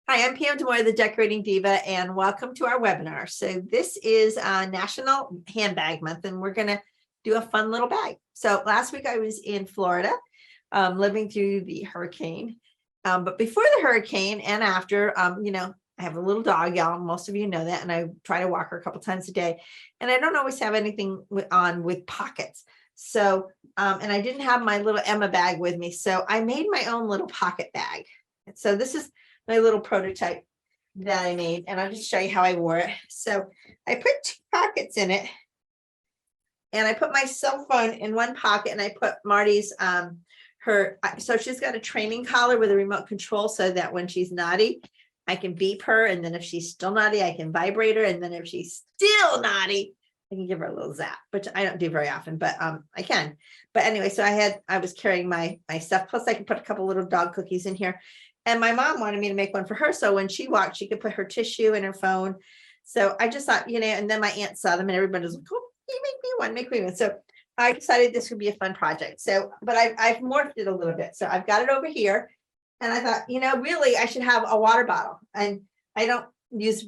Hi, I'm Pam DeMoy, the Decorating Diva, and welcome to our webinar. So this is National Handbag Month, and we're going to do a fun little bag. So last week I was in Florida, living through the hurricane. But before the hurricane and after, I have a little dog, y'all. Most of you know that, and I try to walk her a couple times a day. And I don't always have anything on with pockets. So, and I didn't have my little Emma bag with me, so I made my own little pocket bag. So this is my little prototype that I made, and I'll just show you how I wore it. So I put 2 pockets in it, and I put my cell phone in one pocket, and I put Marty's so she's got a training collar with a remote control, so that when she's naughty, I can beep her, and then if she's still naughty, I can vibrate her, and then if she's still naughty, I can give her a little zap, which I don't do very often, but I can. But anyway, so I was carrying my stuff, plus I can put a couple little dog cookies in here. And my mom wanted me to make one for her, so when she walked, she could put her tissue in her phone. So I just thought, and then my aunt saw them, and everybody was like, "Oh, you make me one." So I decided this would be a fun project. So, but I've morphed it a little bit. So I've got it over here, and I thought, really, I should have a water bottle. And I don't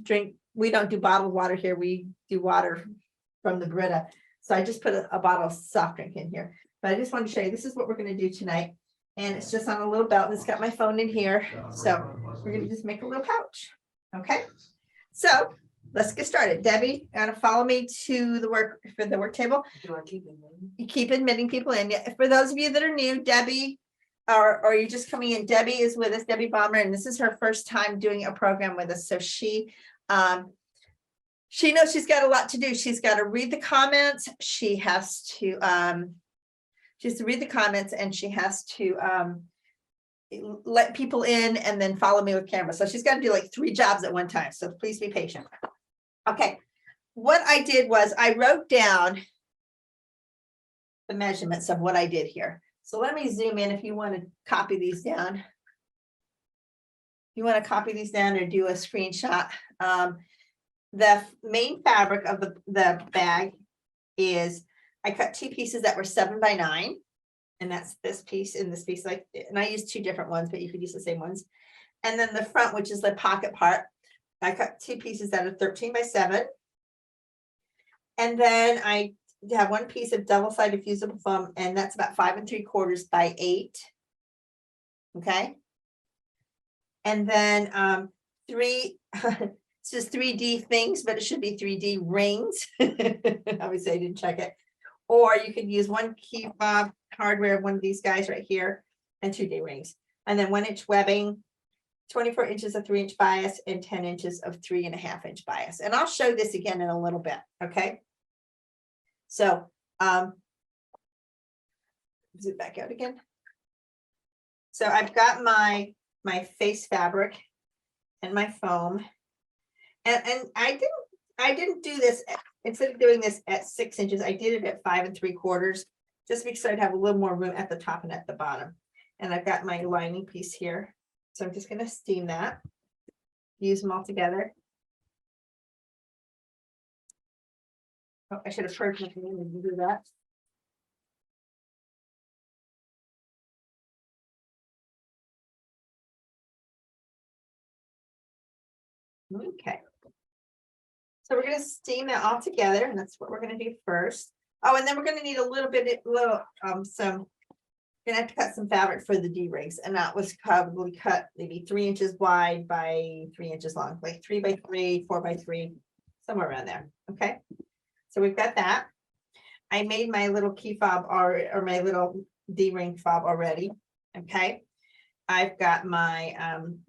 drink. We don't do bottled water here. We do water from the Brita. So I just put a bottle of soft drink in here. But I just wanted to show you, this is what we're going to do tonight. And it's just on a little belt, and it's got my phone in here. So we're going to just make a little pouch. Okay. So let's get started. Debbie, you want to follow me to the work table? Do I keep it in? You keep admitting people in. For those of you that are new, Debbie, or you're just coming in, Debbie is with us, Debbie Balmer, and this is her first time doing a program with us. So she knows she's got a lot to do. She's got to read the comments. She has to read the comments, and she has to let people in and then follow me with camera. So she's got to do like 3 jobs at one time. So please be patient. Okay. What I did was I wrote down the measurements of what I did here. So let me zoom in if you want to copy these down. If you want to copy these down or do a screenshot. The main fabric of the bag is, I cut 2 pieces that were 7 by 9, and that's this piece and this piece, and I used 2 different ones, but you could use the same ones. And then the front, which is the pocket part, I cut 2 pieces that are 13 by 7. And then I have 1 piece of double-sided fusible foam, and that's about 5 3/4 by 8. Okay. And then 3, it's just 3D things, but it should be 3D rings. Obviously, I didn't check it. Or you could use 1 key fob hardware, one of these guys right here, and 2D rings. And then 1-inch webbing, 24 inches of 3-inch bias, and 10 inches of 3.5-inch bias. And I'll show this again in a little bit. Okay. So zoom back out again. So I've got my face fabric and my foam. And I didn't do this, instead of doing this at 6 inches, I did it at 5 3/4, just because I'd have a little more room at the top and at the bottom. And I've got my lining piece here. So I'm just going to steam that, use them all together. Oh, I should have purged my hand to do that. Okay. So we're going to steam that all together, and that's what we're going to do first. Oh, and then we're going to need a little some. Gonna have to cut some fabric for the D-rings, and that was probably cut maybe 3 inches wide by 3 inches long, like 3 by 3, 4 by 3, somewhere around there. Okay. So we've got that. I made my little key fob or my little D-ring fob already. Okay. I've got my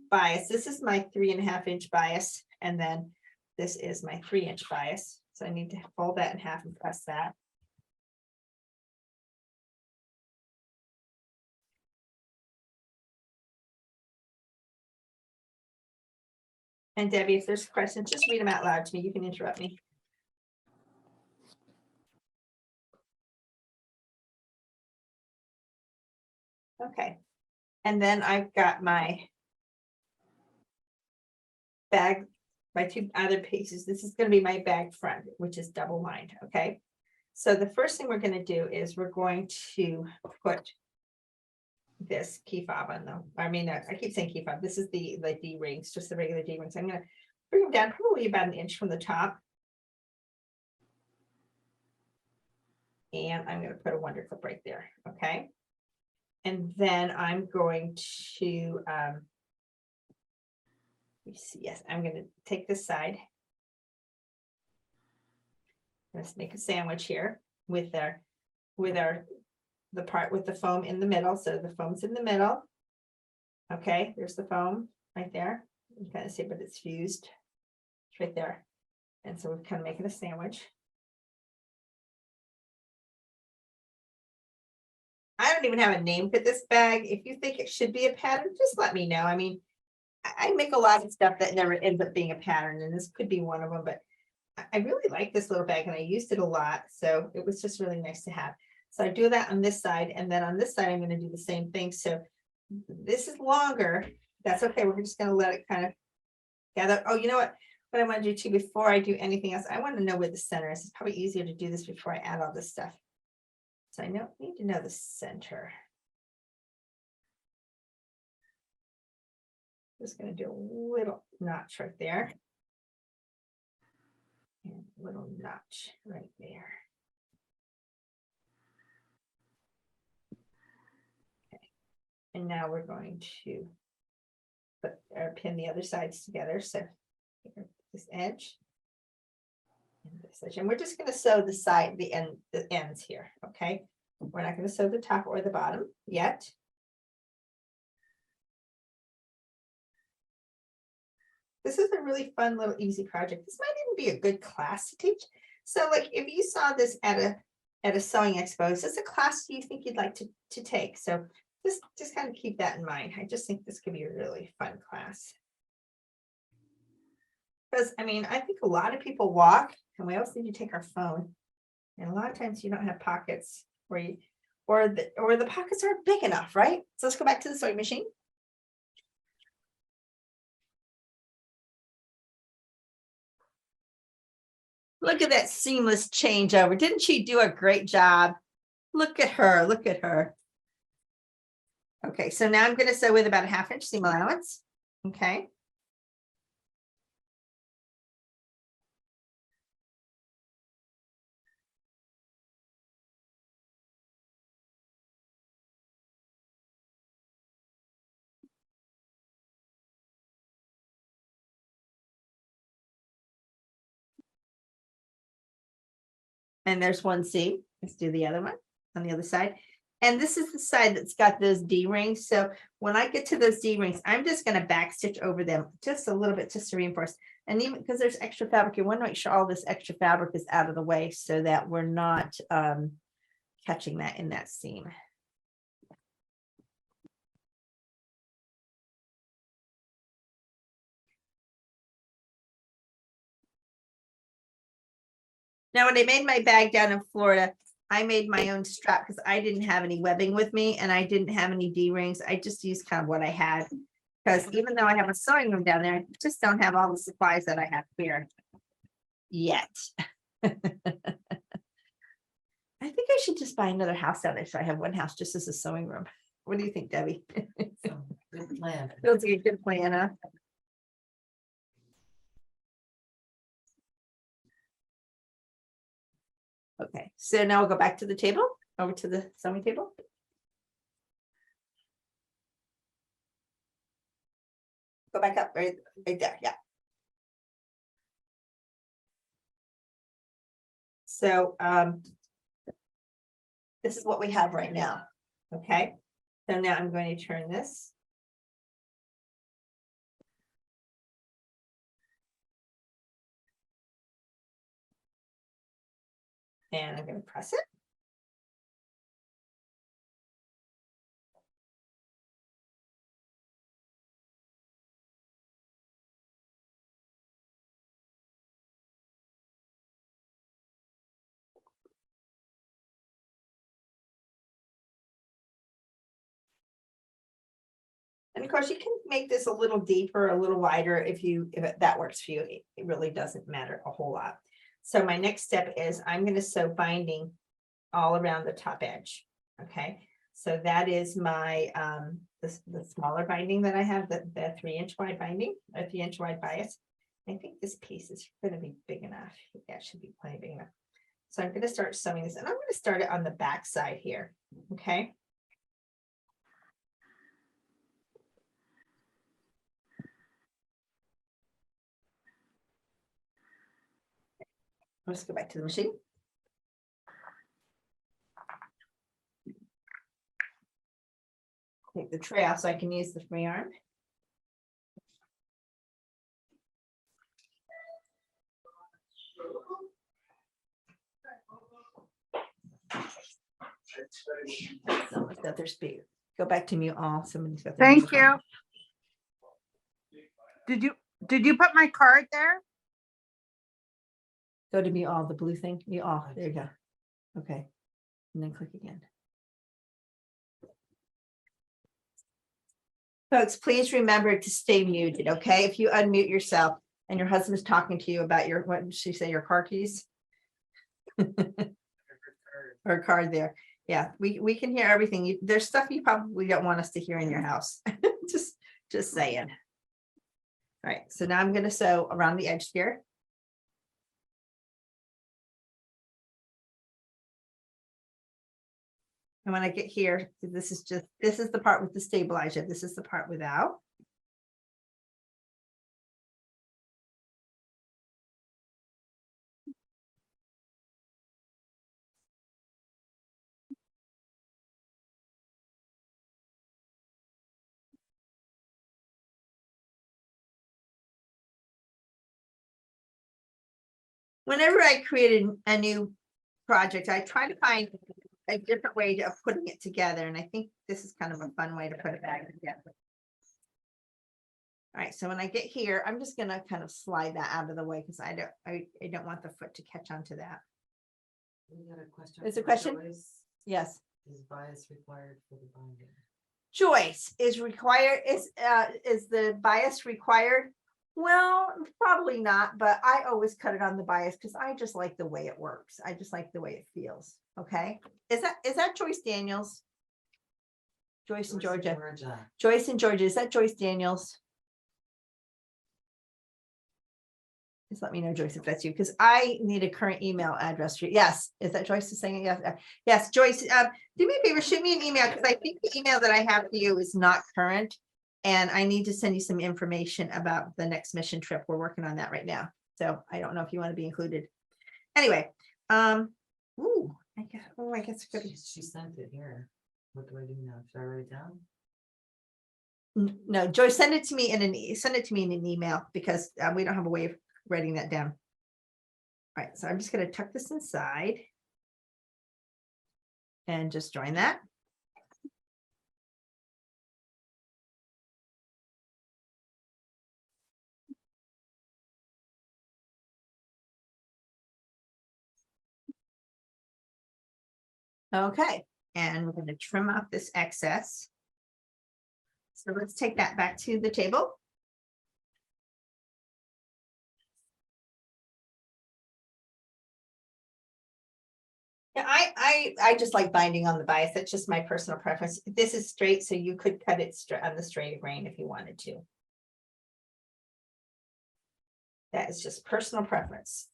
bias. This is my 3.5-inch bias, and then this is my 3-inch bias. So I need to fold that in half and press that. And Debbie, if there's questions, just read them out loud to me. You can interrupt me. Okay. And then I've got my bag, my 2 other pieces. This is going to be my bag front, which is double lined. Okay. So the first thing we're going to do is we're going to put this key fob on them. I mean, I keep saying key fob. This is the D rings, just the regular D rings. I'm gonna bring them down probably about an inch from the top. And I'm gonna put a wonder clip right there, okay? And then I'm going to, let me see, yes, I'm gonna take this side. Let's make a sandwich here with the part with the foam in the middle. So the foam's in the middle. Okay, there's the foam right there. You can kind of see, but it's fused. It's right there. And so we're kind of making a sandwich. I don't even have a name for this bag. If you think it should be a pattern, just let me know. I mean, I make a lot of stuff that never ends up being a pattern, and this could be one of them, but I really like this little bag and I used it a lot. So it was just really nice to have. So I do that on this side, and then on this side, I'm going to do the same thing. So this is longer. That's okay. We're just going to let it kind of gather. Oh, you know what? What I want to do too, before I do anything else, I want to know where the center is. It's probably easier to do this before I add all this stuff. So I need to know the center. Just going to do a little notch right there. And a little notch right there. Okay. And now we're going to put or pin the other sides together. So this edge and this edge, and we're just going to sew the ends here. Okay, we're not going to sew the top or the bottom yet. This is a really fun little easy project. This might even be a good class to teach. So like if you saw this at a sewing expo, is this a class you think you'd like to take? So just kind of keep that in mind. I just think this could be a really fun class. Because I mean, I think a lot of people walk and we also need to take our phone. And a lot of times you don't have pockets where you, or the pockets aren't big enough, right? So let's go back to the sewing machine. Look at that seamless changeover. Didn't she do a great job? Look at her, look at her. Okay, so now I'm going to sew with about a 1/2 inch seam allowance. Okay. And there's one seam. Let's do the other one on the other side. And this is the side that's got those D rings. So when I get to those D rings, I'm just going to back stitch over them just a little bit just to reinforce. And even because there's extra fabric, you want to make sure all this extra fabric is out of the way so that we're not catching that in that seam. Now, when I made my bag down in Florida, I made my own strap because I didn't have any webbing with me and I didn't have any D rings. I just used kind of what I had because even though I have a sewing room down there, I just don't have all the supplies that I have here yet. I think I should just buy another house down there so I have one house just as a sewing room. What do you think, Debbie? Good plan. Feels like a good plan, huh? Okay, so now we'll go back to the table, over to the sewing table. Go back up right there, yeah. So this is what we have right now. Okay, so now I'm going to turn this. And I'm going to press it. And of course, you can make this a little deeper, a little wider if that works for you. It really doesn't matter a whole lot. So my next step is I'm going to sew binding all around the top edge. Okay, So that is my, the smaller binding that I have, the 3-inch wide binding, a 3-inch wide bias. I think this piece is gonna be big enough. Yeah, it should be plenty big enough. So I'm gonna start sewing this, and I'm gonna start it on the back side here, okay? Let's go back to the machine. Take the tray out so I can use the free arm. Someone's got their speaker. Go back to mute all. Somebody's got their. Thank music on. you. Did you put my card there? Go to mute all, the blue thing. Mute all. There you go. Okay. And then click again. Folks, please remember to stay muted, okay? If you unmute yourself and your husband's talking to you about your, what did she say, your car keys? Or card there. Yeah, we can hear everything. There's stuff you probably don't want us to hear in your house. Just saying. All right, so now I'm gonna sew around the edge here. And when I get here, this is the part with the stabilizer. This is the part without. Whenever I created a new project, I try to find a different way of putting it together. And I think this is kind of a fun way to put it back together. All right, so when I get here, I'm just gonna kind of slide that out of the way because I don't want the foot to catch onto that. We got a question. Is there a from question? Joyce. Yes. Is bias required for the binding? Joyce, is the bias required? Well, probably not, but I always cut it on the bias because I just like the way it works. I just like the way it feels. Okay. Is that Joyce Daniels? Joyce and Georgia. Joyce and Georgia. Is that Joyce Daniels? Just let me know, Joyce, if that's you, because I need a current email address for you. Yes, is that Joyce is saying it? Yes, yes, Joyce, do me a favor, shoot me an email because I think the email that I have for you is not current. And I need to send you some information about the next mission trip. We're working on that right now. So I don't know if you want to be included. Anyway, ooh, I guess She sent it here. What do I do now? Should I write it down? no, Joyce, send it to me in an email because we don't have a way of writing that down. All right, so I'm just going to tuck this inside and just join that. Okay, and we're going to trim off this excess. So let's take that back to the table. Yeah, I just like binding on the bias. That's just my personal preference. This is straight, so you could cut it on the straight grain if you wanted to. That is just personal preference.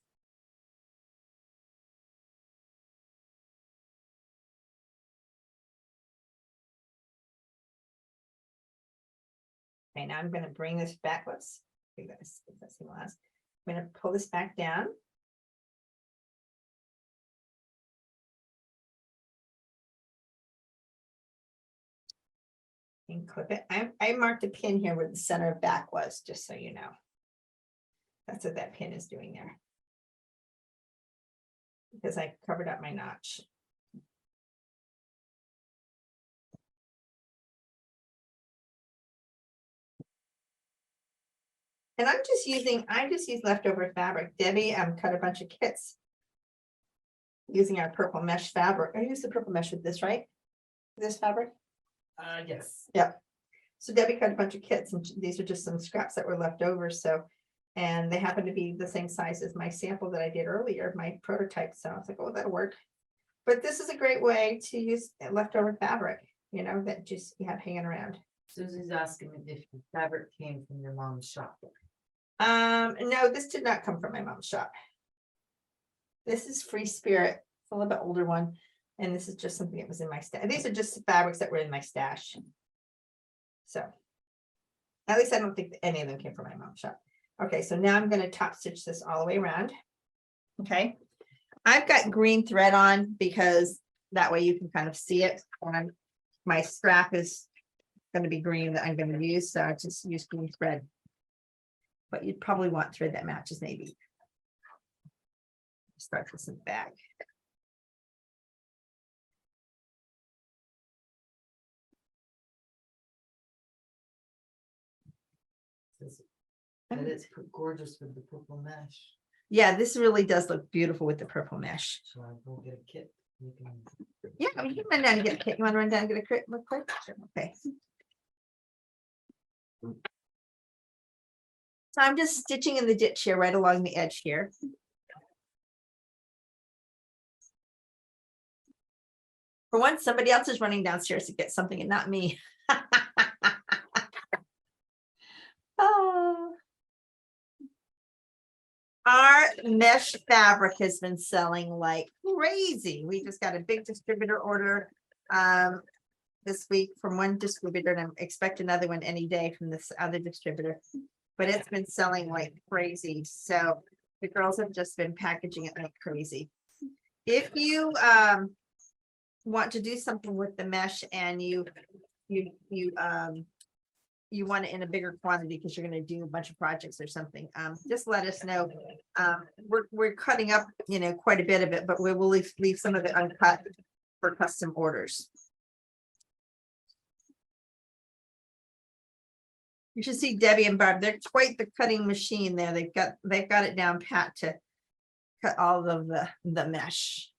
Okay, now I'm going to bring this back. Let's do this. That's the last. I'm going to pull this back down. And clip it. I marked a pin here where the center of back was, just so you know. That's what that pin is doing there. Because I covered up my notch. And I just use leftover fabric. Debbie cut a bunch of kits using our purple mesh fabric. I use the purple mesh with this, right? This fabric? Yes. Yep. So Debbie cut a bunch of kits, and these are just some scraps that were left over. So, and they happen to be the same size as my sample that I did earlier, my prototype. So I was like, oh, that'll work. But this is a great way to use leftover fabric. you know, that just you have hanging around. Susie's asking if the fabric came from your mom's shop. No, this did not come from my mom's shop. This is Free Spirit, it's a little bit older one, and this is just something that was in my stash. These are just fabrics that were in my stash. So, at least I don't think that any of them came from my mom's shop. Okay, so now I'm gonna top stitch this all the way around. Okay, I've got green thread on because that way you can kind of see it. And my strap is gonna be green that I'm gonna use, so I just use green thread. But you'd probably want thread that matches maybe. Start this in the back. And it's gorgeous with the purple mesh. Yeah, this really does look beautiful with the purple mesh. So I will get a kit. You can. Yeah, I mean, you can run down and get a kit. You want to run down and get a kit real quick? Sure, okay. So I'm just stitching in the ditch here, right along the edge here. For once, somebody else is running downstairs to get something and not me. Oh. Our mesh fabric has been selling like crazy. We just got a big distributor order this week from one distributor, and I expect another one any day from this other distributor. But it's been selling like crazy. So the girls have just been packaging it like crazy. If you want to do something with the mesh and you want it in a bigger quantity because you're going to do a bunch of projects or something, just let us know. We're cutting up, you know, quite a bit of it, but we will leave some of it uncut for custom orders. You should see Debbie and Barb. They're quite the cutting machine there. They've got it down pat to cut all of the mesh.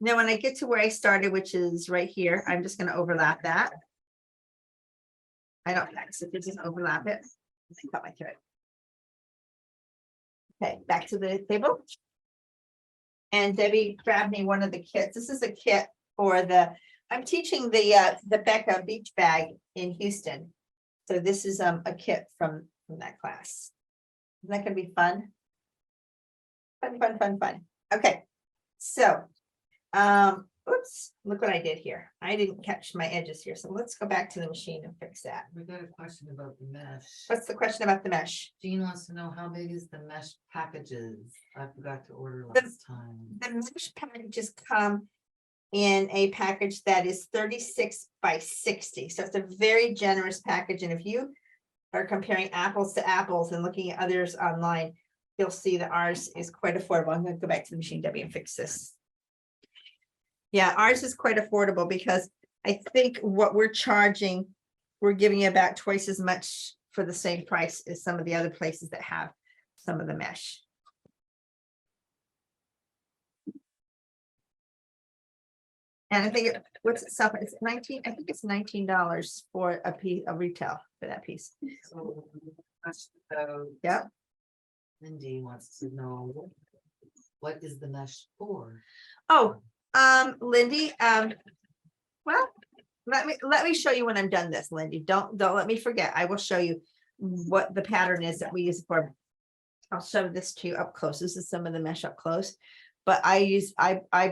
Now, when I get to where I started, which is right here, I'm just going to overlap that. I don't accidentally just overlap it. Cut my thread. Okay, back to the table. And Debbie grabbed me one of the kits. This is a kit for I'm teaching the Becca beach bag in Houston. So this is a kit from that class. Isn't that gonna be fun? Fun. Okay, so oops, look what I did here. I didn't catch my edges here. So let's go back to the machine and fix that. We got a question about the mesh. What's the question about the mesh? Jean wants to know how big is the mesh packages? I forgot to order The- last time. The mesh packages come in a package that is 36 by 60. So it's a very generous package. And if you are comparing apples to apples and looking at others online, you'll see that ours is quite affordable. I'm going to go back to the machine, Debbie, and fix this. Yeah, ours is quite affordable because I think what we're charging, we're giving you about twice as much for the same price as some of the other places that have some of the mesh. And I think what's it sell? It's 19. I think it's $19 for a piece of retail for that piece. So, question about Yep. Lindy wants to know, what is the mesh for? Oh, Lindy, well, let me show you when I'm done this, Lindy. Don't let me forget. I will show you what the pattern is that we use for. I'll show this to you up close. This is some of the mesh up close, but I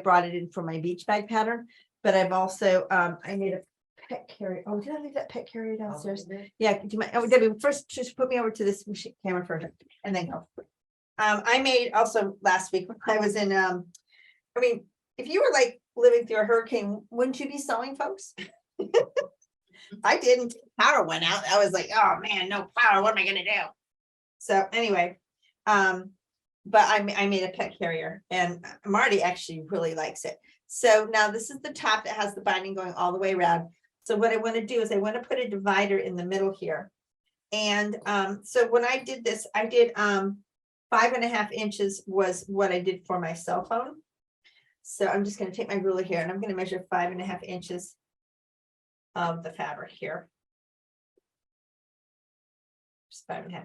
brought it in for my beach bag pattern, but I've also, I made a pet carrier. Oh, did I leave that pet carrier downstairs? Yeah, do you mind? Oh, Debbie, first just put me over to this machine camera first and then go. I made also last week when I was in, I mean, if you were like living through a hurricane, wouldn't you be sewing, folks? I didn't. Power went out. I was like, oh man, no power. What am I gonna do? So anyway, but I made a pet carrier, and Marty actually really likes it. So now this is the top that has the binding going all the way around. So what I want to do is I want to put a divider in the middle here. And so when I did this, I did 5.5 inches was what I did for my cell phone. So I'm just going to take my ruler here and I'm going to measure 5.5 inches of the fabric here. Just 5.5.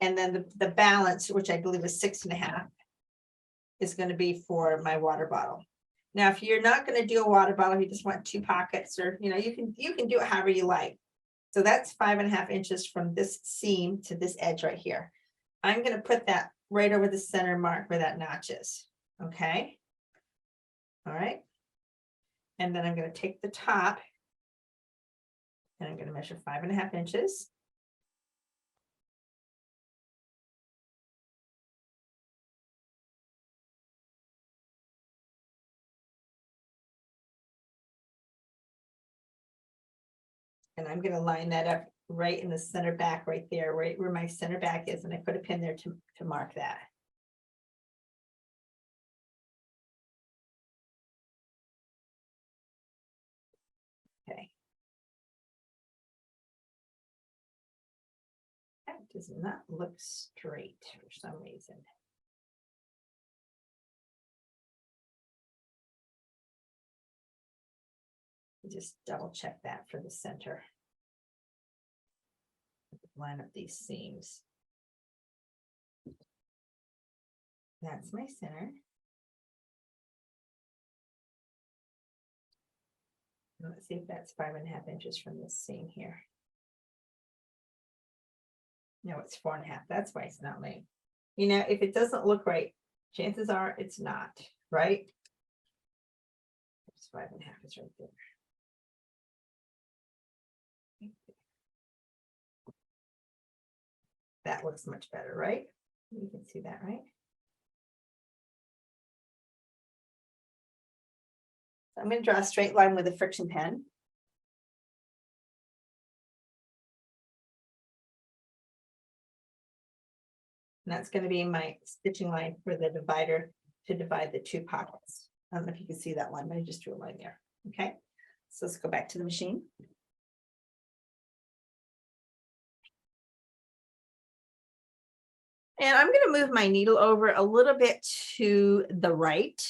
And then the balance, which I believe is 6.5, is going to be for my water bottle. Now, if you're not going to do a water bottle, you just want 2 pockets, or you can do it however you like. So that's 5.5 inches from this seam to this edge right here. I'm going to put that right over the center mark where that notch is. Okay. All right. And then I'm going to take the top and I'm going to measure 5.5 inches. And I'm going to line that up right in the center back right there, right where my center back is. And I put a pin there to mark that. Okay. That does not look straight for some reason. Just double check that for the center. Line up these seams. That's my center. Let's see if that's 5.5 inches from this seam here. No, it's 4.5. That's why it's not laying. If it doesn't look right, chances are it's not, right? It's 5.5 is right there. That looks much better, right? You can see that, right? So I'm going to draw a straight line with a friction pen. And that's going to be my stitching line for the divider to divide the 2 pockets. I don't know if you can see that line, but I just drew a line there. Okay, so let's go back to the machine. And I'm going to move my needle over a little bit to the right.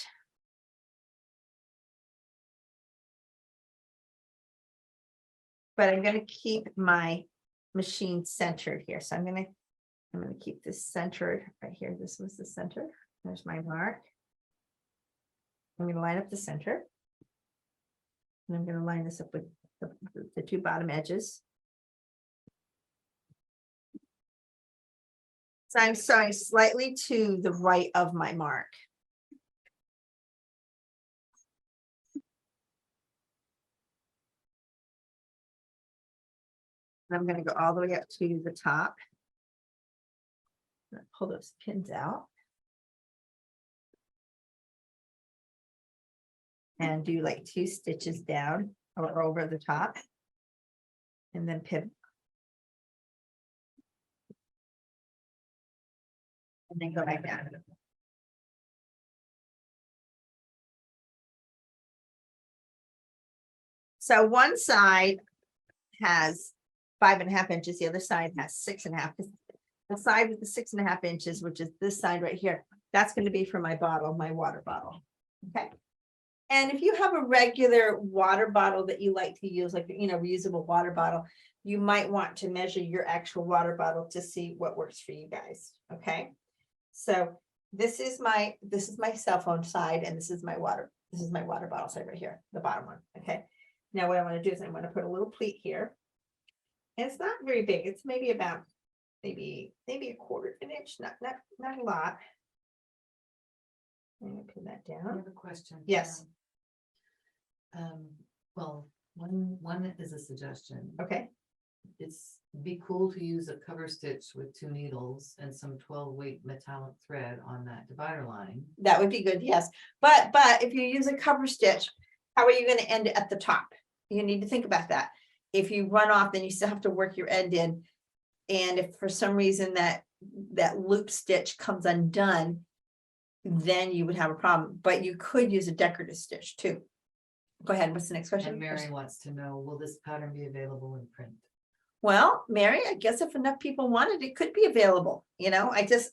But I'm going to keep my machine centered here. So I'm going to keep this centered right here. This was the center. There's my mark. I'm going to line up the center. And I'm going to line this up with the 2 bottom edges. So I'm starting slightly to the right of my mark. And I'm going to go all the way up to the top. Pull those pins out. And do like 2 stitches down or over the top. And then pivot. And then go back down. So one side has 5.5 inches, the other side has 6.5. The side with the 6.5 inches, which is this side right here, that's going to be for my bottle, my water bottle. Okay. And if you have a regular water bottle that you like to use, like, reusable water bottle, you might want to measure your actual water bottle to see what works for you guys. Okay. So this is my cell phone side, and this is my water bottle side right here, the bottom one. Okay. Now what I want to do is I'm going to put a little pleat here. And it's not very big. It's maybe about maybe a 1/4 inch, not a lot. I'm going to put that I down. have a question. Yes. Well, one is a suggestion. Okay. It'd be cool to use a cover stitch with 2 needles and some 12-weight metallic thread on that divider line. That would be good, yes. But if you use a cover stitch, how are you going to end it at the top? You need to think about that. If you run off, then you still have to work your end in. And if for some reason that loop stitch comes undone, then you would have a problem. But you could use a decorative stitch too. Go ahead. What's the next question? And Mary wants to know, will this pattern be available in print? Well, Mary, I guess if enough people wanted, it could be available. I guess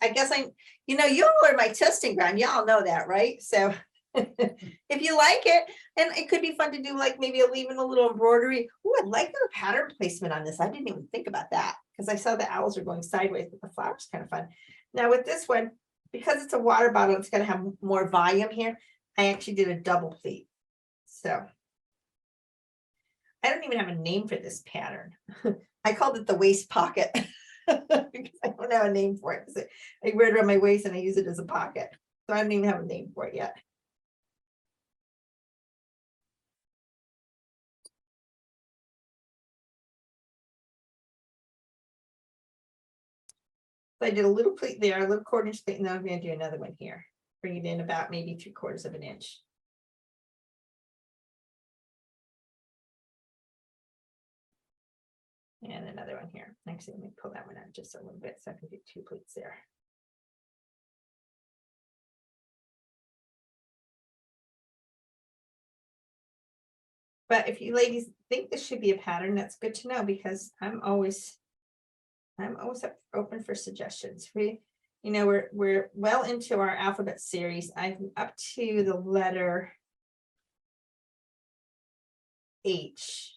you all are my testing ground. Y'all know that, right? So If you like it, and it could be fun to do like maybe leaving a little embroidery. Oh, I like the pattern placement on this. I didn't even think about that because I saw the owls are going sideways, but the flower's kind of fun. Now with this one, because it's a water bottle, it's gonna have more volume here. I actually did a double pleat. So I don't even have a name for this pattern. I called it the waist pocket. Because I don't have a name for it. 'Cause I wear it around my waist and I use it as a pocket. So I don't even have a name for it yet. So I did a little pleat there, a little 1/4 inch pleat, and now I'm gonna do another one here. Bring it in about maybe 3/4 of an inch. And another one here. Actually, let me pull that one out just a little bit so I can do 2 pleats there. But if you ladies think this should be a pattern, that's good to know because I'm always open for suggestions. We're well into our alphabet series. I'm up to the letter H.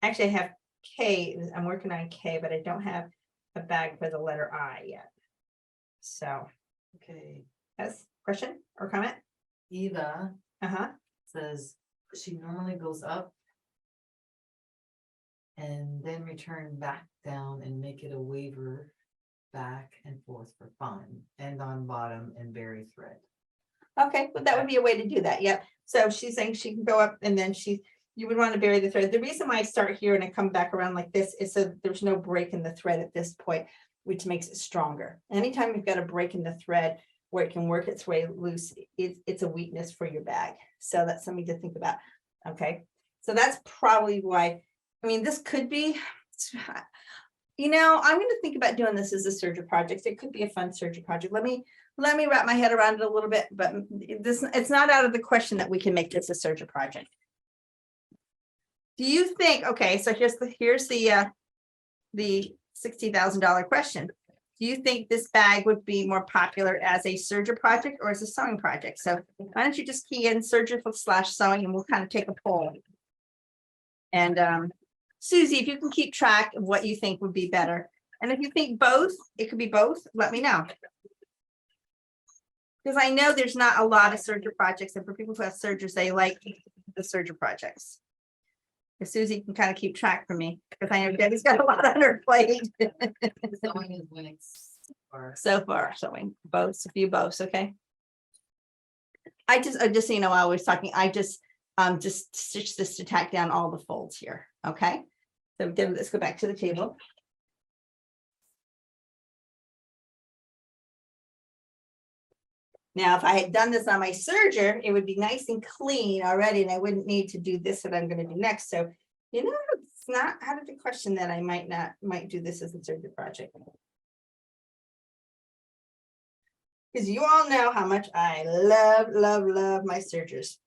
Actually, I have K. I'm working on K, but I don't have a bag for the letter I yet. So, Okay, yes, question or comment? Eva Uh-huh. says she normally goes up and then return back down and make it a waver back and forth for fun, and on bottom and bury thread. Okay, well, that would be a way to do that. Yep. So she's saying she can go up and then you would want to bury the thread. The reason why I start here and I come back around like this is so that there's no break in the thread at this point, which makes it stronger. Anytime you've got a break in the thread where it can work its way loose, it's a weakness for your bag. So that's something to think about. Okay, so that's probably why. I mean, this could be, I'm going to think about doing this as a serger project. It could be a fun serger project. Let me wrap my head around it a little bit, but it's not out of the question that we can make this a serger project. Do you think, okay, so here's the $60,000 question. Do you think this bag would be more popular as a serger project or as a sewing project? So why don't you just key in serger/sewing and we'll kind of take a poll. And Susie, if you can keep track of what you think would be better. And if you think both, it could be both, let me know. Because I know there's not a lot of serger projects, and for people who have sergers, they like the serger projects. If Susie can kind of keep track for me, because I know Debbie's got a lot on her plate. Sewing is when it's, or So far, sewing both, a few both, okay. I just so you know, while I was talking, I just stitch this to tack down all the folds here, okay. So then let's go back to the table. Now, if I had done this on my serger, it would be nice and clean already, and I wouldn't need to do this that I'm going to do next. So, it's not out of the question that I might do this as a serger project. Because you all know how much I love my sergers.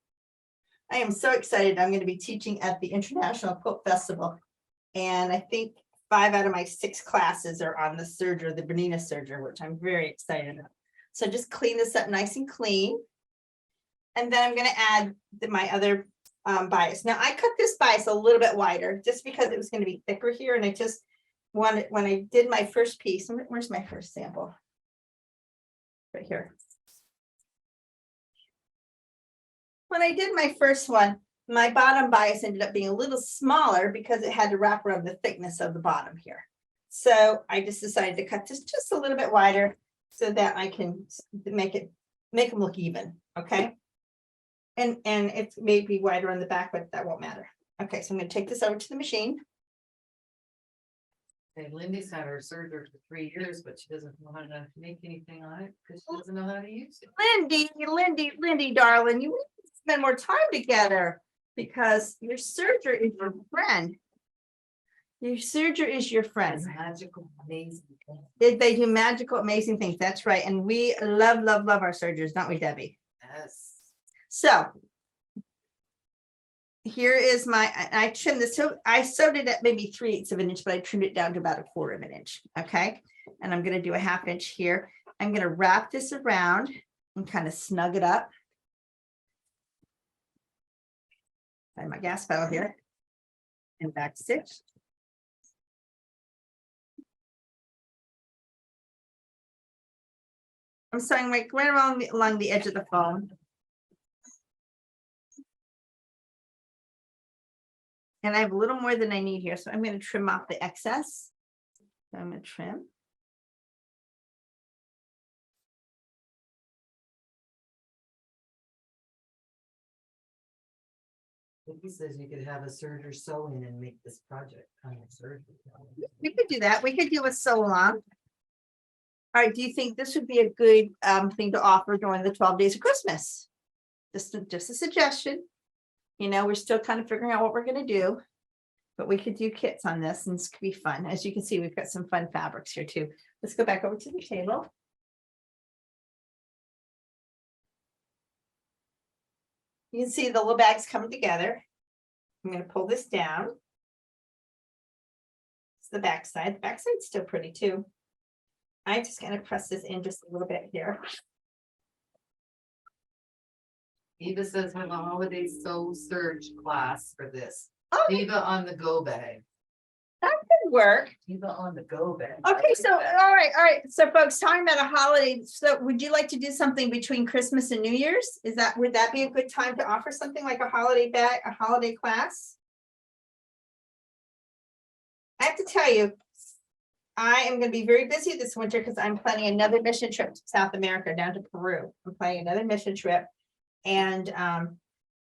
I am so excited. I'm going to be teaching at the International Quilt Festival. And I think 5 out of my 6 classes are on the serger, the Bernina serger, which I'm very excited about. So just clean this up nice and clean. And then I'm going to add my other bias. Now I cut this bias a little bit wider just because it was going to be thicker here. And I just wanted, when I did my first piece, where's my first sample? Right here. When I did my first one, my bottom bias ended up being a little smaller because it had to wrap around the thickness of the bottom here. So I just decided to cut this just a little bit wider so that I can make them look even, okay? And it may be wider on the back, but that won't matter. Okay, so I'm going to take this over to the machine. okay, Lindy's had her serger for 3 years, but she doesn't know how to make anything on it because she doesn't know how to use it. Lindy, darling, you need to spend more time together because your serger is your friend. Your serger is your friend. It's magical, amazing. They do magical, amazing things. That's right. And we love our sergers, don't we, Debbie? Yes. So here is I trimmed this. So I sewed it at maybe 3/8 of an inch, but I trimmed it down to about 1/4 of an inch. Okay. And I'm going to do a 1/2 inch here. I'm going to wrap this around and kind of snug it up. Find my gas pedal here. And back stitch. I'm sewing right along the edge of the foam. And I have a little more than I need here, so I'm going to trim off the excess. So I'm going to trim. He says you could have a serger sew in and make this project kind of surgery. We could do that. We could do a sew along. All right, do you think this would be a good thing to offer during the 12 days of Christmas? Just a suggestion. You know, we're still kind of figuring out what we're going to do, but we could do kits on this and this could be fun. As you can see, we've got some fun fabrics here too. Let's go back over to the table. You can see the little bags coming together. I'm going to pull this down. It's the back side. The back side's still pretty too. I'm just going to press this in just a little bit here. Eva says have a holiday sew surge class for this. Oh, Eva on the go bag. that could work. Eva on the go bag. Okay, so, all right. So folks, talking about a holiday, so would you like to do something between Christmas and New Year's? Would that be a good time to offer something like a holiday bag, a holiday class? I have to tell you, I am going to be very busy this winter because I'm planning another mission trip to South America, down to Peru. I'm planning another mission trip. And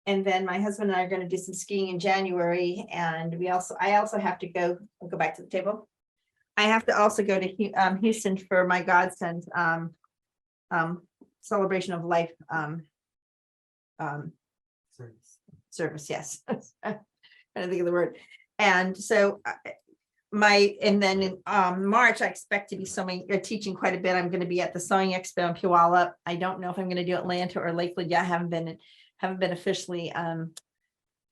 then my husband and I are going to do some skiing in January. And I also have to go, I'll go back to the table. I have to also go to Houston for my godson's celebration of life service. Yes. I don't think of the word. And so and then in March, I expect to be teaching quite a bit. I'm going to be at the Sewing Expo in Puyallup. I don't know if I'm going to do Atlanta or Lakewood yet. I haven't been officially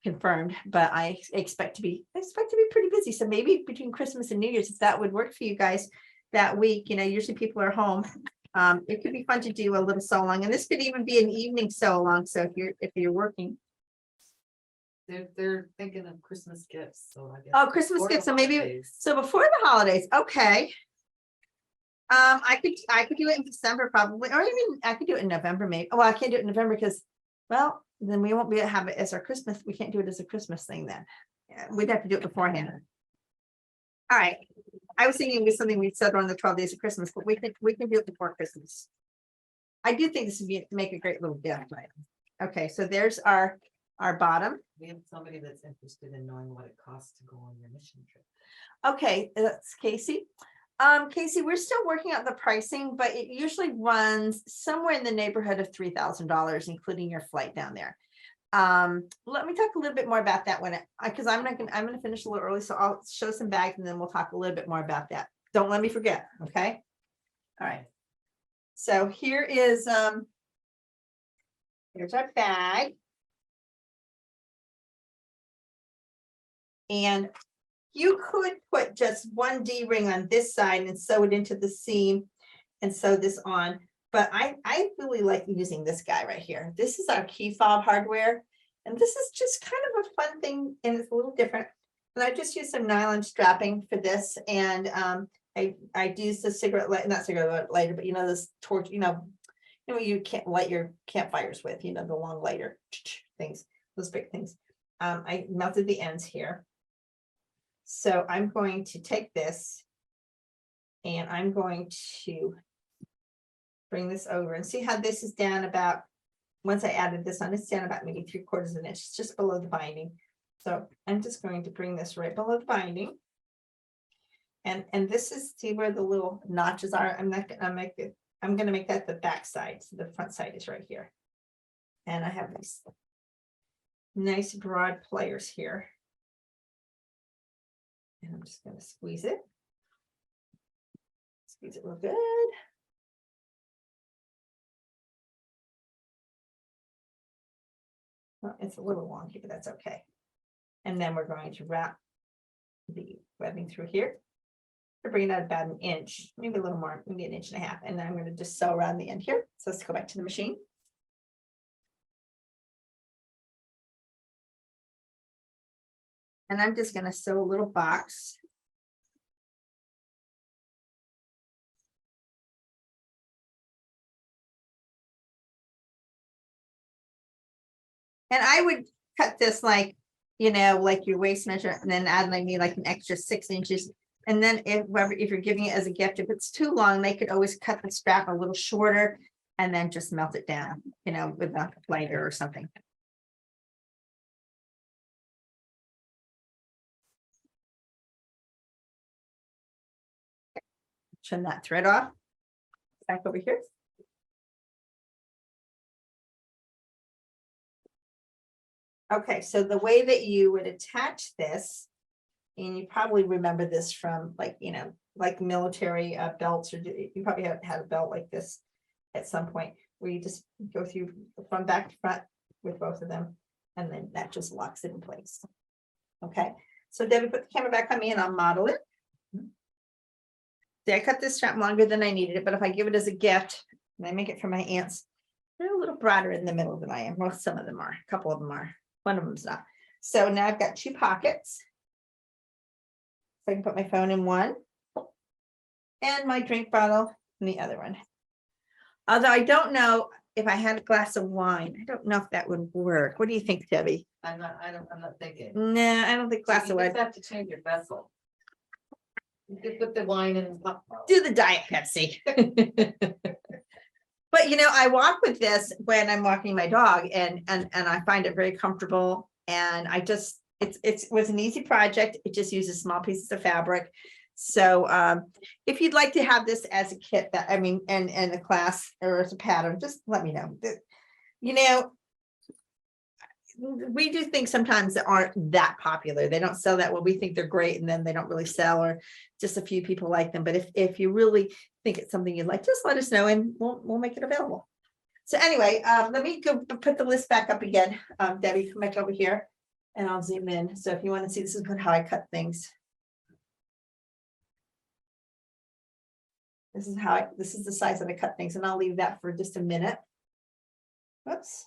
confirmed, but I expect to be pretty busy. So maybe between Christmas and New Year's, if that would work for you guys that week, you know, usually people are home. It could be fun to do a little sew along, and this could even be an evening sew along. So if you're working. They're thinking of Christmas gifts, so I guess. Oh, Christmas before gifts, the so maybe, holidays. so before the holidays, okay. I could do it in December probably, or even I could do it in November maybe. Well, I can't do it in November because, well, then we won't be able to have it as our Christmas. We can't do it as a Christmas thing then. Yeah, we'd have to do it beforehand. All right. I was thinking it was something we said on the 12 days of Christmas, but we can do it before Christmas. I do think this would make a great little gift item. Okay, so there's our bottom. We have somebody that's interested in knowing what it costs to go on your mission trip. Okay, that's Casey. Casey, we're still working out the pricing, but it usually runs somewhere in the neighborhood of $3,000, including your flight down there. Let me talk a little bit more about that because I'm gonna finish a little early, so I'll show some bags and then we'll talk a little bit more about that. Don't let me forget, okay? All right. So here's our bag. And you could put just one D-ring on this side and sew it into the seam and sew this on. But I really like using this guy right here. This is our key fob hardware. And this is just kind of a fun thing, and it's a little different. And I just use some nylon strapping for this. And I use the not cigarette lighter, but you know, this torch, you know, you can't light your campfires with, you know, the long lighter things, those big things. I melted the ends here. So I'm going to take this and I'm going to bring this over and see how this is down about, once I added this on, it's down about maybe 3/4 of an inch, it's just below the binding. So I'm just going to bring this right below the binding. And this is, see where the little notches are. I'm going to make that the back side. So the front side is right here. And I have these nice broad pliers here. And I'm just going to squeeze it. Squeeze it real good. Well, it's a little wonky, but that's okay. And then we're going to wrap the webbing through here. We're bringing out about 1 inch, maybe a little more, maybe 1.5 inches. And then I'm going to just sew around the end here. So let's go back to the machine. And I'm just gonna sew a little box. And I would cut this like, like your waist measure and then add maybe like an extra 6 inches. And then if you're giving it as a gift, if it's too long, they could always cut the strap a little shorter and then just melt it down, with a lighter or something. Trim that thread off. Back over here. Okay, so the way that you would attach this, and you probably remember this from like military belts, or you probably have had a belt like this at some point, where you just go through from back to front with both of them, and then that just locks it in place. Okay, so Debbie, put the camera back on me and I'll model it. See, I cut this strap longer than I needed it, but if I give it as a gift, and I make it for my aunts, they're a little broader in the middle than I am. Well, some of them are, a couple of them are. One of them's not. So now I've got 2 pockets. So I can put my phone in one and my drink bottle in the other one. Although I don't know if I had a glass of wine, I don't know if that would work. What do you think, Debbie? I'm not thinking. Nah, I don't think glass You of wine. just have to change your vessel. You could put the wine in the pop. Do the Diet Pepsi. But I walk with this when I'm walking my dog, and I find it very comfortable. And it was an easy project. It just uses small pieces of fabric. So if you'd like to have this as a kit, and a class or as a pattern, just let me know. We do things sometimes that aren't that popular. They don't sell that well. We think they're great, and then they don't really sell, or just a few people like them. But if you really think it's something you'd like, just let us know and we'll make it available. So anyway, let me go put the list back up again. Debbie, come back over here and I'll zoom in. So if you want to see, this is how I cut things. This is the size that I cut things, and I'll leave that for just a minute. Whoops.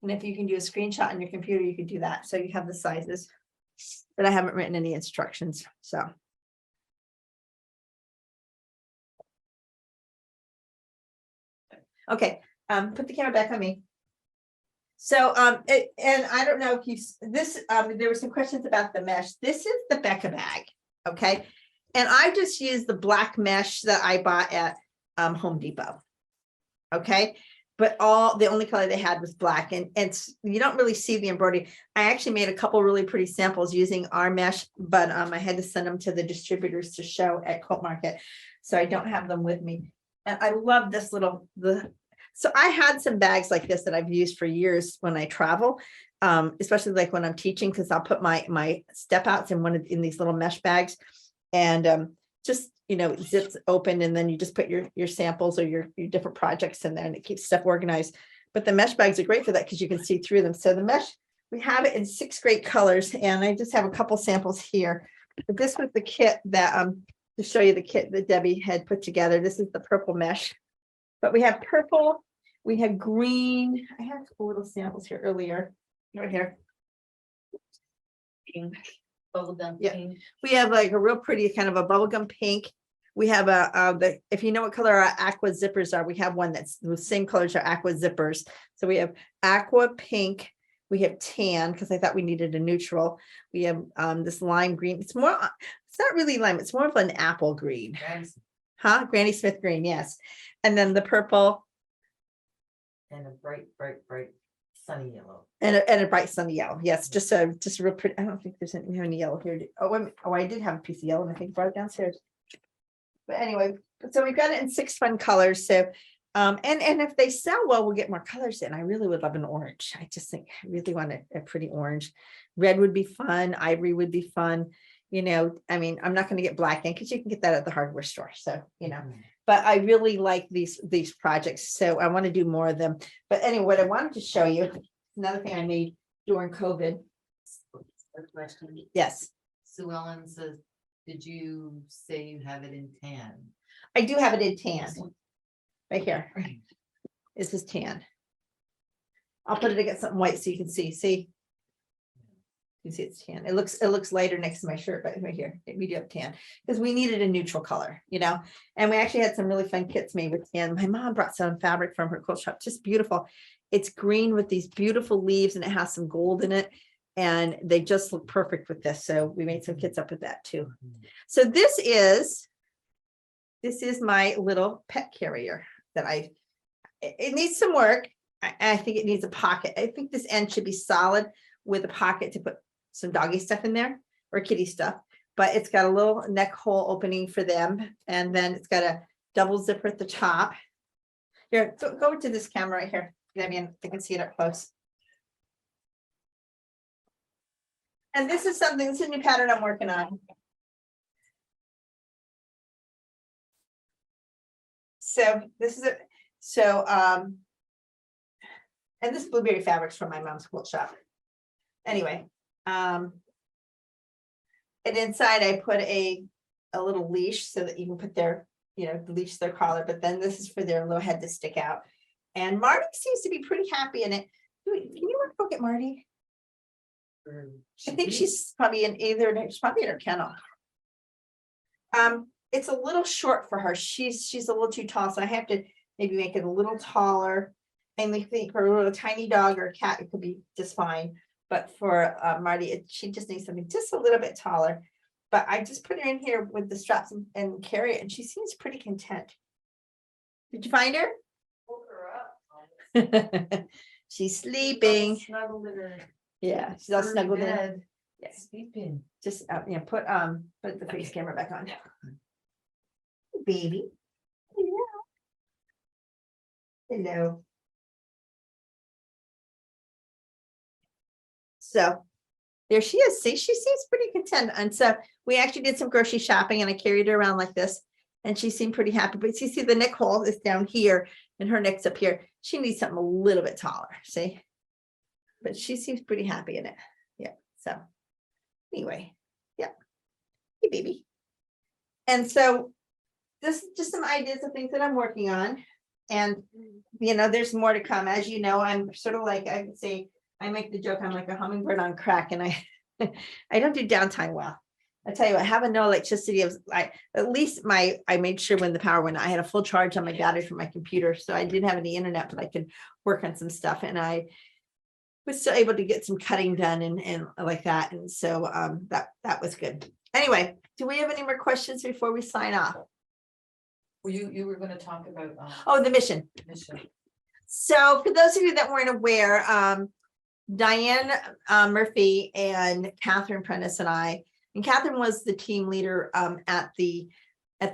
And if you can do a screenshot on your computer, you could do that. So you have the sizes, but I haven't written any instructions. So. Okay, put the camera back on me. So, and I don't know if there were some questions about the mesh. This is the Becca bag, okay? And I just used the black mesh that I bought at Home Depot, okay? But the only color they had was black, and you don't really see the embroidery. I actually made a couple really pretty samples using our mesh, but I had to send them to the distributors to show at Coat Market, so I don't have them with me. And I love this so I had some bags like this that I've used for years when I travel, especially like when I'm teaching, because I'll put my step outs in these little mesh bags, and just zips open, and then you just put your samples or your different projects in there, and it keeps stuff organized. But the mesh bags are great for that because you can see through them. So the mesh, we have it in 6 great colors, and I just have a couple samples here. But this was the kit that to show you the kit that Debbie had put together. This is the purple mesh, but we have purple, we have green. I had a couple little samples here earlier, right here. Bubblegum Yeah. pink. We have like a real pretty kind of a bubblegum pink. We have if you know what color our aqua zippers are, we have one that's the same colors are aqua zippers. So we have aqua pink, we have tan, because I thought we needed a neutral. We have this lime green. It's not really lime, it's more of an apple green. Granny Smith green, yes. And then the purple. And a bright sunny yellow. And a bright sunny yellow. Yes, just a real pretty. I don't think there's any yellow here. Oh, wait a minute. Oh, I did have a piece of yellow, and I think brought it downstairs. But anyway, so we've got it in 6 fun colors. So, and if they sell well, we'll get more colors in. I really would love an orange. I just think I really want a pretty orange. Red would be fun. Ivory would be fun. I'm not going to get black in because you can get that at the hardware store. So, but I really like these projects. So I want to do more of them. But anyway, what I wanted to show you, another thing I made during COVID. A question. Yes, Sue Ellen says, did you say you have it in tan? I do have it in tan. Right here. This is tan. I'll put it against something white so you can see. You see it's tan. It looks lighter next to my shirt, but right here, we do have tan because we needed a neutral color, and we actually had some really fun kits made with tan. My mom brought some fabric from her quilt shop, just beautiful. It's green with these beautiful leaves and it has some gold in it. And they just look perfect with this. So we made some kits up with that too. So this is my little pet carrier that it needs some work. I think it needs a pocket. I think this end should be solid with a pocket to put some doggy stuff in there or kitty stuff, but it's got a little neck hole opening for them. And then it's got a double zipper at the top. Here, go to this camera right here. I mean, they can see it up close. And this is a new pattern I'm working on. So this is it. So, and this blueberry fabric's from my mom's quilt shop. Anyway, and inside I put a little leash so that you can put their, leash their collar, but then this is for their little head to stick out. And Marty seems to be pretty happy in it. Can you go get Marty? I think she's probably she's probably in her kennel. It's a little short for her. She's a little too tall, so I have to maybe make it a little taller. And I think for a little tiny dog or cat, it could be just fine. But for Marty, she just needs something just a little bit taller. But I just put her in here with the straps and carry it, and she seems pretty content. Did you find her? She's sleeping. Snuggled in her Yeah, she's all snuggled in. bed, Yes. sleeping. Just put the face camera back on. Baby. Hello. Hello. So there she is. See, she seems pretty content. And so we actually did some grocery shopping and I carried her around like this and she seemed pretty happy. But you see the neck hole is down here and her neck's up here. She needs something a little bit taller. See? But she seems pretty happy in it. Yeah. So anyway, yeah. Hey, baby. And so this is just some ideas of things that I'm working on. And, there's more to come. As you know, I'm sort of like, I would say, I make the joke, I'm like a hummingbird on crack and I don't do downtime well. I tell you what, having no electricity, at least I made sure when the power went, I had a full charge on my battery for my computer. So I didn't have any internet, but I could work on some stuff. And I was still able to get some cutting done and like that. And so that was good. Anyway, do we have any more questions before we sign off? Well, you were gonna talk about. Oh, the mission. Mission. So for those of you that weren't aware, Diane Murphy and Catherine Prentice and Catherine was the team leader at the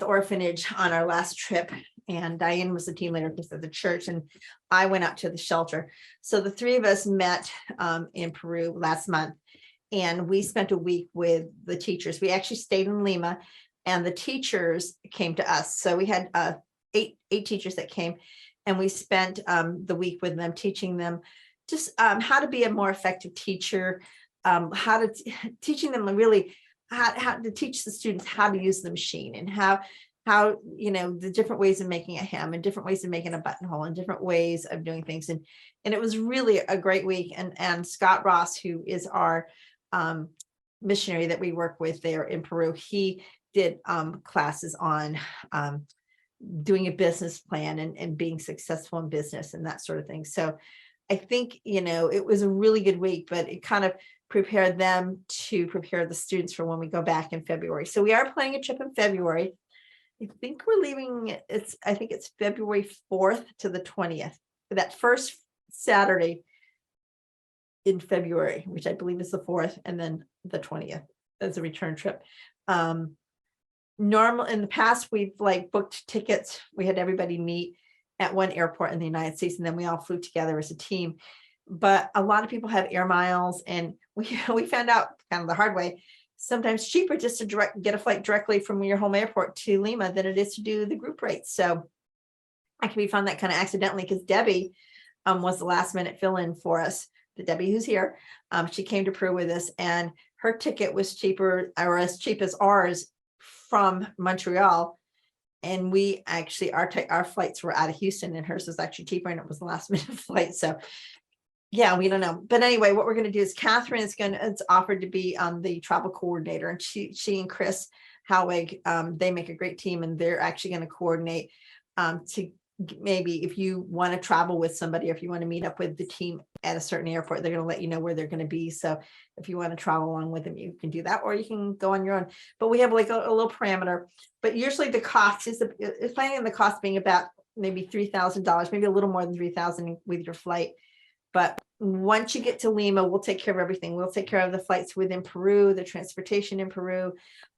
orphanage on our last trip. And Diane was the team leader at the church and I went out to the shelter. So the three of us met in Peru last month and we spent a week with the teachers. We actually stayed in Lima and the teachers came to us. So we had eight teachers that came and we spent the week with them, teaching them just how to be a more effective teacher, teaching them really how to teach the students how to use the machine and how the different ways of making a hem and different ways of making a buttonhole and different ways of doing things. And it was really a great week. And Scott Ross, who is our missionary that we work with there in Peru, he did classes on doing a business plan and being successful in business and that sort of thing. So I think, it was a really good week, but it kind of prepared them to prepare the students for when we go back in February. So we are planning a trip in February. I think we're leaving, I think it's February 4th to the 20th, that first Saturday in February, which I believe is the 4th, and then the 20th as a return trip. Normal in the past, we've booked tickets. We had everybody meet at one airport in the United States, and then we all flew together as a team. But a lot of people have air miles, and we found out kind of the hard way, sometimes cheaper just to get a flight directly from your home airport to Lima than it is to do the group rates. So we found that kind of accidentally because Debbie was the last minute fill-in for us. The Debbie who's here, she came to Peru with us, and her ticket was cheaper or as cheap as ours from Montreal. And we actually, our flights were out of Houston and hers was actually cheaper and it was the last minute flight. So Yeah, we don't know. But anyway, what we're gonna do is Catherine is it's offered to be the travel coordinator, and she and Chris Howig, they make a great team, and they're actually gonna coordinate to maybe if you want to travel with somebody, or if you want to meet up with the team at a certain airport, they're gonna let you know where they're gonna be. So if you want to travel along with them, you can do that, or you can go on your own. But we have like a little parameter. But usually the cost is planning on the cost being about maybe $3,000, maybe a little more than 3,000 with your flight. But once you get to Lima, we'll take care of everything. We'll take care of the flights within Peru, the transportation in Peru,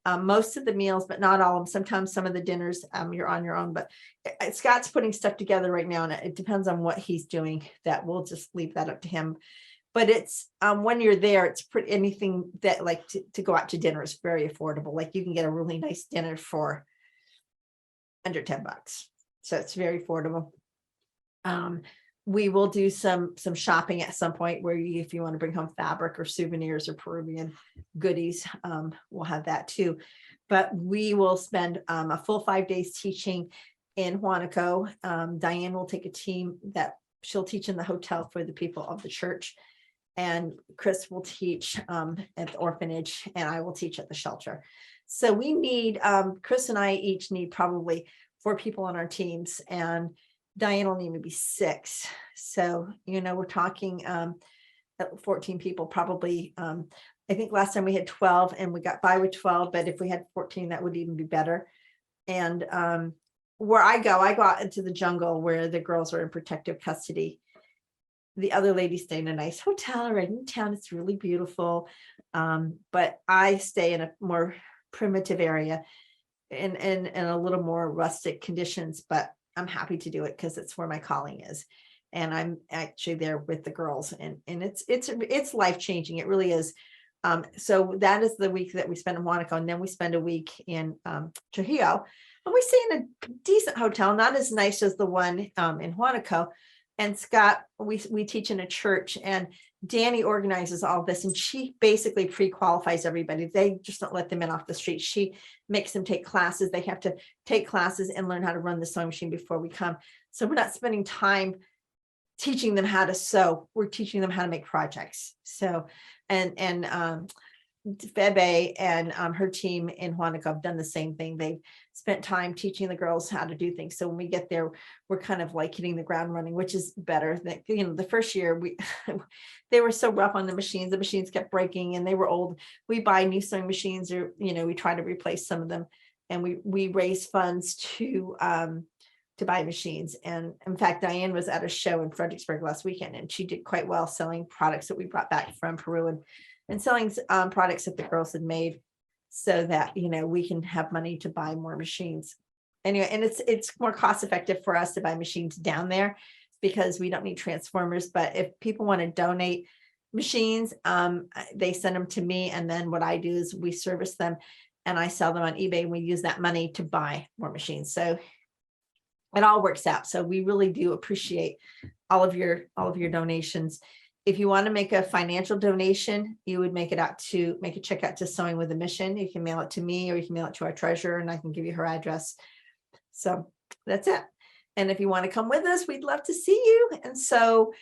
most of the meals, but not all of them. Sometimes some of the dinners, you're on your own. But Scott's putting stuff together right now, and it depends on what he's doing. That we'll just leave that up to him. But it's when you're there, it's pretty anything that like to go out to dinner is very affordable. Like you can get a really nice dinner for under $10. So it's very affordable. We will do some shopping at some point where if you want to bring home fabric or souvenirs or Peruvian goodies, we'll have that too. But we will spend a full 5 days teaching in Huánuco. Diane will take a team that she'll teach in the hotel for the people of the church. And Chris will teach at the orphanage, and I will teach at the shelter. So we need, Chris and I each need probably 4 people on our teams, and Diane will need maybe 6. So, we're talking 14 people probably. I think last time we had 12 and we got by with 12, but if we had 14, that would even be better. And where I go out into the jungle where the girls are in protective custody. The other ladies stay in a nice hotel right in town. It's really beautiful. But I stay in a more primitive area and a little more rustic conditions, but I'm happy to do it because it's where my calling is. And I'm actually there with the girls, and it's life-changing. It really is. So that is the week that we spend in Huánuco, and then we spend a week in Trujillo, and we stay in a decent hotel, not as nice as the one in Huánuco. And Scott, we teach in a church, and Danny organizes all this, and she basically pre-qualifies everybody. They just don't let them in off the street. She makes them take classes. They have to take classes and learn how to run the sewing machine before we come. So we're not spending time teaching them how to sew. We're teaching them how to make projects. So, and Febe and her team in Huánuco have done the same thing. They've spent time teaching the girls how to do things. So when we get there, we're kind of like hitting the ground running, which is better. The first year they were so rough on the machines. The machines kept breaking and they were old. We buy new sewing machines, or we try to replace some of them, and we raise funds to buy machines. And in fact, Diane was at a show in Fredericksburg last weekend, and she did quite well selling products that we brought back from Peru and selling products that the girls had made, so that we can have money to buy more machines. Anyway, and it's more cost effective for us to buy machines down there because we don't need transformers. But if people want to donate machines, they send them to me, and then what I do is we service them and I sell them on eBay, and we use that money to buy more machines. So it all works out. So we really do appreciate all of your donations. If you want to make a financial donation, you would make a check out to Sewing with a Mission. You can mail it to me, or you can mail it to our treasurer, and I can give you her address. So that's it. And if you want to come with us, we'd love to see you. And so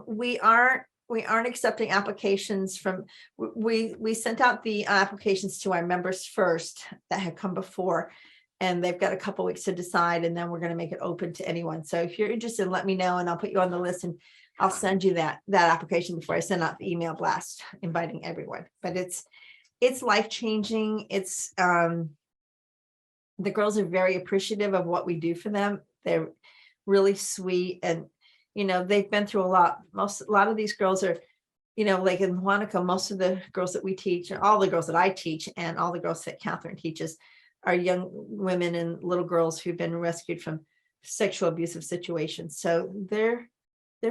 we aren't accepting applications from, we sent out the applications to our members first that had come before, and they've got a couple weeks to decide, and then we're going to make it open to anyone. So if you're interested, let me know, and I'll put you on the list, and I'll send you that application before I send out the email blast inviting everyone. But it's life-changing. It's the girls are very appreciative of what we do for them. They're really sweet, and they've been through a lot. A lot of these girls are, like in Huánuco, most of the girls that we teach, all the girls that I teach, and all the girls that Catherine teaches, are young women and little girls who've been rescued from sexual abusive situations. So they're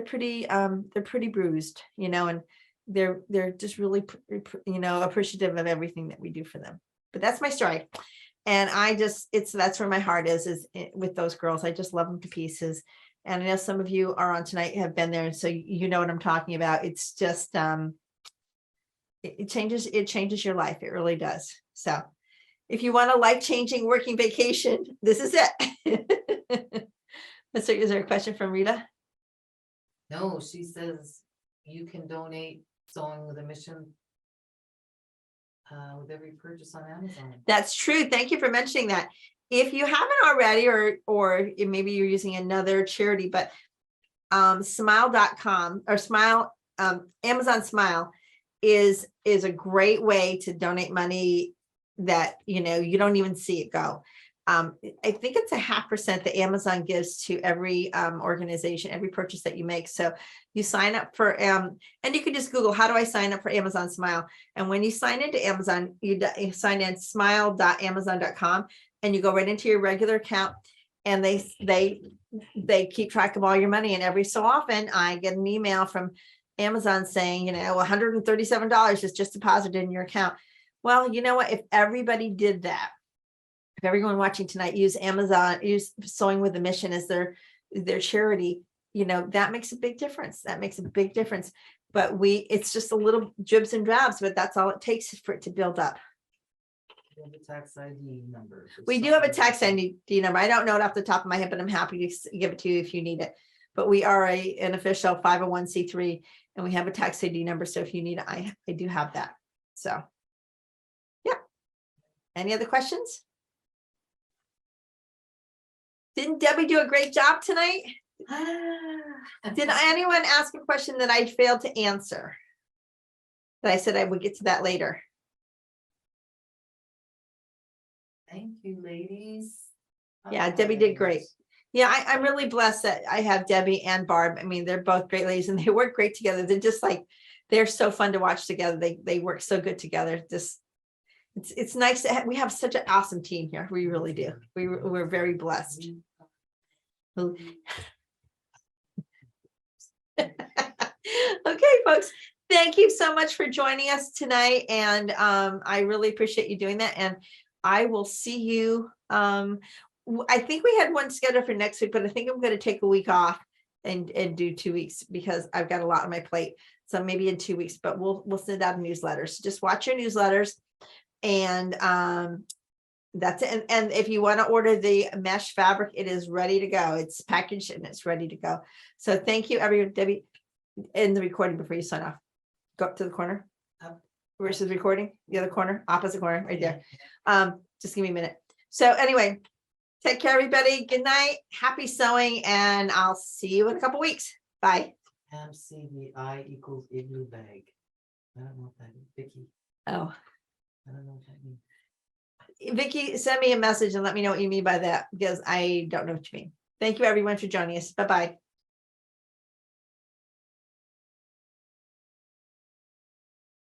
pretty bruised, and they're just really appreciative of everything that we do for them. But that's my story. And that's where my heart is with those girls. I just love them to pieces. And I know some of you are on tonight, have been there, and so you know what I'm talking about. It's just it changes your life. It really does. So if you want a life-changing working vacation, this is it. So is there a question from Rita? No, she says you can donate Sewing with a Mission with every purchase on Amazon. That's true. Thank you for mentioning that. If you haven't already, or maybe you're using another charity, but smile.com or smile, Amazon Smile is a great way to donate money that, you know, you don't even see it go. I think it's 0.5% that Amazon gives to every organization, every purchase that you make. So you sign up for, and you can just Google, how do I sign up for Amazon Smile? And when you sign into Amazon, you sign in smile.amazon.com and you go right into your regular account, and they keep track of all your money. And every so often I get an email from Amazon saying, you know, $137 is just deposited in your account. Well, you know what? If everybody did that, if everyone watching tonight use Amazon, use Sewing with a Mission as their charity, you know, that makes a big difference. That makes a big difference. But it's just a little dribs and drabs, but that's all it takes for it to build up. We have a tax ID number. for We do have a Sewing tax with a ID number. I don't know it off the top of my head, but I'm happy to give it to you if you need it. But we are an official 501c3, and we have a tax ID number. So if you need it, I do have that. So, yeah. Any other questions? Didn't Debbie do a great job tonight? Did anyone ask a question that I failed to answer? That I said I would get to that later. Thank you, ladies. Yeah, Debbie did great. Yeah, I'm really blessed that I have Debbie and Barb. I mean, they're both great ladies and they work great together. They're just like, they're so fun to watch together. They work so good together. Just, it's nice to have, we have such an awesome team here. We really do. We're very blessed. Okay, folks, thank you so much for joining us tonight. And I really appreciate you doing that. And I will see you. I think we had one scheduled for next week, but I think I'm going to take a week off and do 2 weeks because I've got a lot on my plate. So maybe in 2 weeks, but we'll send out a newsletter. So just watch your newsletters. And that's it. And if you want to order the mesh fabric, it is ready to go. It's packaged and it's ready to go. So thank you, everyone. Debbie, in the recording before you sign off, go up to the corner. Where's the recording? The other corner, opposite corner, right there. Just give me a minute. So anyway, take care, everybody. Good night. Happy sewing, and I'll see you in a couple weeks. Bye. MCVI equals igloo bag. I don't know what that is, Vicky. Oh, I don't know what that means. Vicky, send me a message and let me know what you mean by that, because I don't know what you mean. Thank you, everyone, for joining us. Bye-bye.